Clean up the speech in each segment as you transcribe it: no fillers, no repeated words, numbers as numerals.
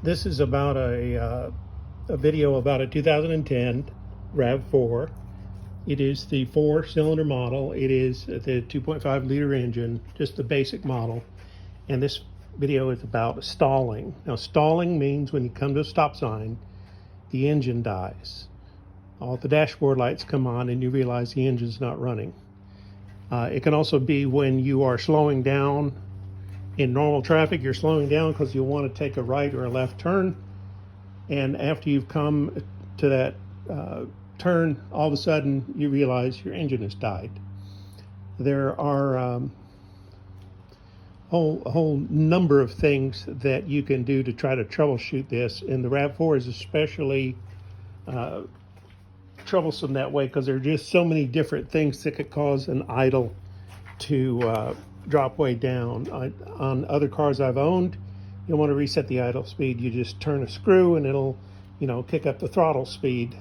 This is about a video about a 2010 RAV4. It is the 4-cylinder model. It is the 2.5 liter engine, just the basic model. And this video is about stalling. Now, stalling means when you come to a stop sign, the engine dies. All the dashboard lights come on and you realize the engine's not running. It can also be when you are slowing down. In normal traffic, you're slowing down because you want to take a right or a left turn. And after you've come to that turn, all of a sudden you realize your engine has died. There are a whole number of things that you can do to try to troubleshoot this. And the RAV4 is especially troublesome that way because there are just so many different things that could cause an idle to drop way down. On other cars I've owned, you want to reset the idle speed, you just turn a screw and it'll, kick up the throttle speed,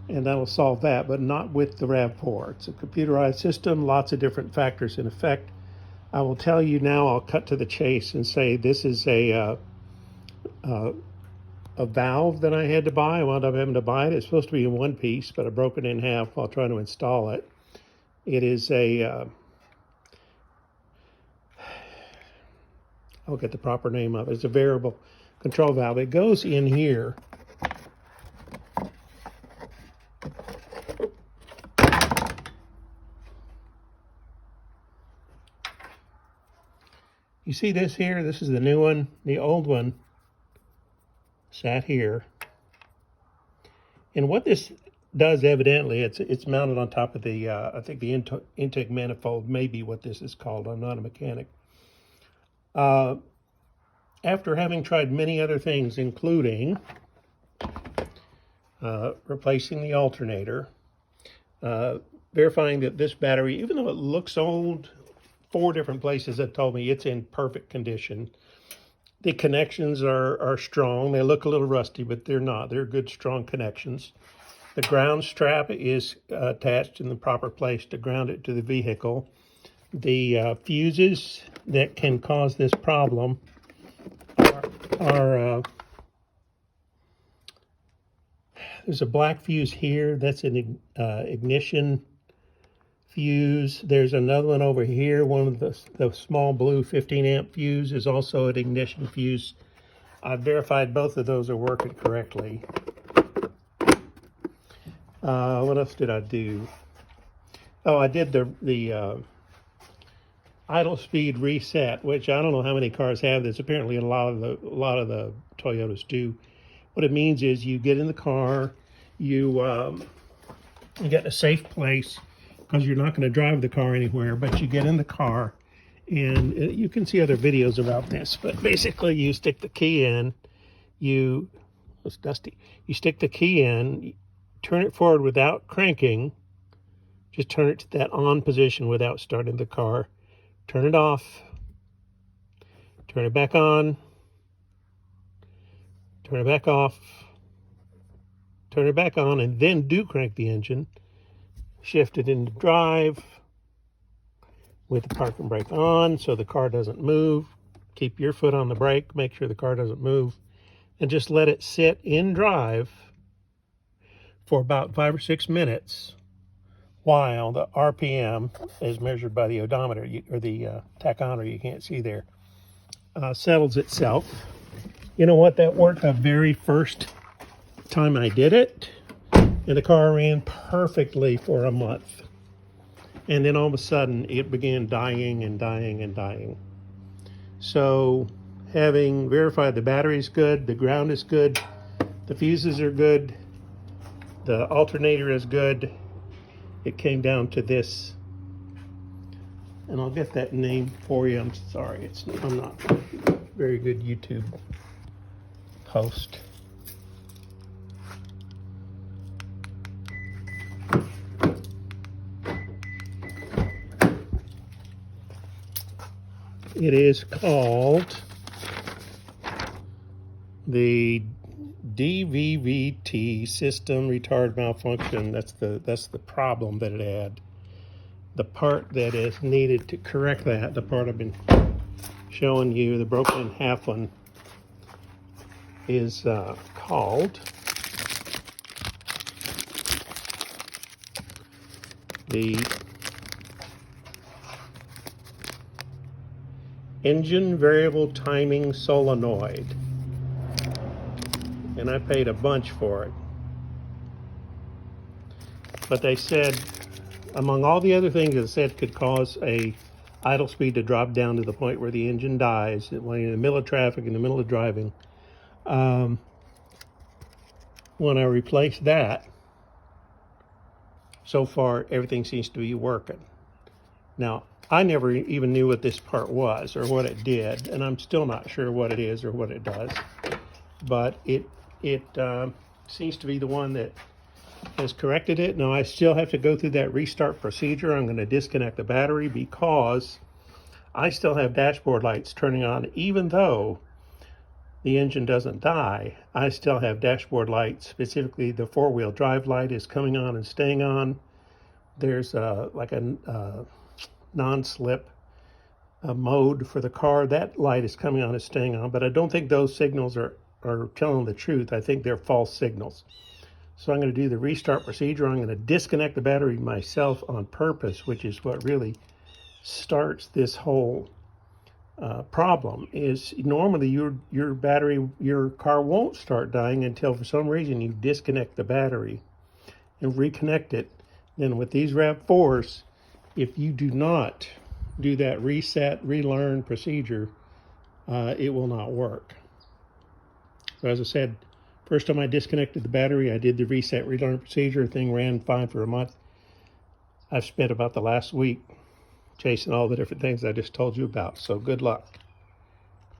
and that'll solve that, but not with the RAV4. It's a computerized system, lots of different factors in effect. I will tell you now, I'll cut to the chase and say this is a valve that I had to buy. I wound up having to buy it. It's supposed to be in one piece, but I broke it in half while trying to install it. It is I'll get the proper name of it. It's a variable control valve. It goes in here. You see this here? This is the new one. The old one sat here. And what this does, evidently, it's mounted on top of the, I think the intake manifold may be what this is called. I'm not a mechanic. After having tried many other things, including replacing the alternator, verifying that this battery, even though it looks old, 4 different places that told me it's in perfect condition. The connections are strong. They look a little rusty, but they're not. They're good, strong connections. The ground strap is attached in the proper place to ground it to the vehicle. The fuses that can cause this problem are there's a black fuse here. That's an ignition fuse. There's another one over here. One of the small blue 15 amp fuse is also an ignition fuse. I've verified both of those are working correctly. What else did I do? Oh, I did the idle speed reset, which I don't know how many cars have this. Apparently a lot of the Toyotas do. What it means is you get in the car, you get in a safe place because you're not going to drive the car anywhere, but you get in the car, and you can see other videos about this, but basically you stick the key in, it's dusty, you stick the key in, turn it forward without cranking, just turn it to that on position without starting the car, turn it off, turn it back on, turn it back off, turn it back on, and then do crank the engine. Shift it into drive with the parking brake on so the car doesn't move. Keep your foot on the brake, make sure the car doesn't move, and just let it sit in drive for about 5 or 6 minutes while the RPM, as measured by the odometer, or the tachometer you can't see there, settles itself. You know what? That worked the very first time I did it, and the car ran perfectly for a month. And then all of a sudden, it began dying and dying and dying. So, having verified the battery's good, the ground is good, the fuses are good, the alternator is good, it came down to this. And I'll get that name for you. I'm sorry, I'm not a very good YouTube host. It is called the DVVT system retard malfunction. That's the problem that it had. The part that is needed to correct that, the part I've been showing you, the broken in half one, is called the engine variable timing solenoid, and I paid a bunch for it. But they said, among all the other things it said could cause a idle speed to drop down to the point where the engine dies when you're in the middle of traffic, in the middle of driving. When I replaced that, so far everything seems to be working. Now, I never even knew what this part was or what it did, and I'm still not sure what it is or what it does. But it seems to be the one that has corrected it. Now, I still have to go through that restart procedure. I'm going to disconnect the battery because I still have dashboard lights turning on. Even though the engine doesn't die, I still have dashboard lights. Specifically, the four-wheel drive light is coming on and staying on. There's like a non-slip mode for the car. That light is coming on and staying on, but I don't think those signals are telling the truth. I think they're false signals. So I'm going to do the restart procedure. I'm going to disconnect the battery myself on purpose, which is what really starts this whole problem. Is normally your battery, your car won't start dying until for some reason you disconnect the battery and reconnect it. Then with these RAV4s, if you do not do that reset, relearn procedure, it will not work. So as I said, first time I disconnected the battery, I did the reset, relearn procedure. The thing ran fine for a month. I've spent about the last week chasing all the different things I just told you about. So good luck.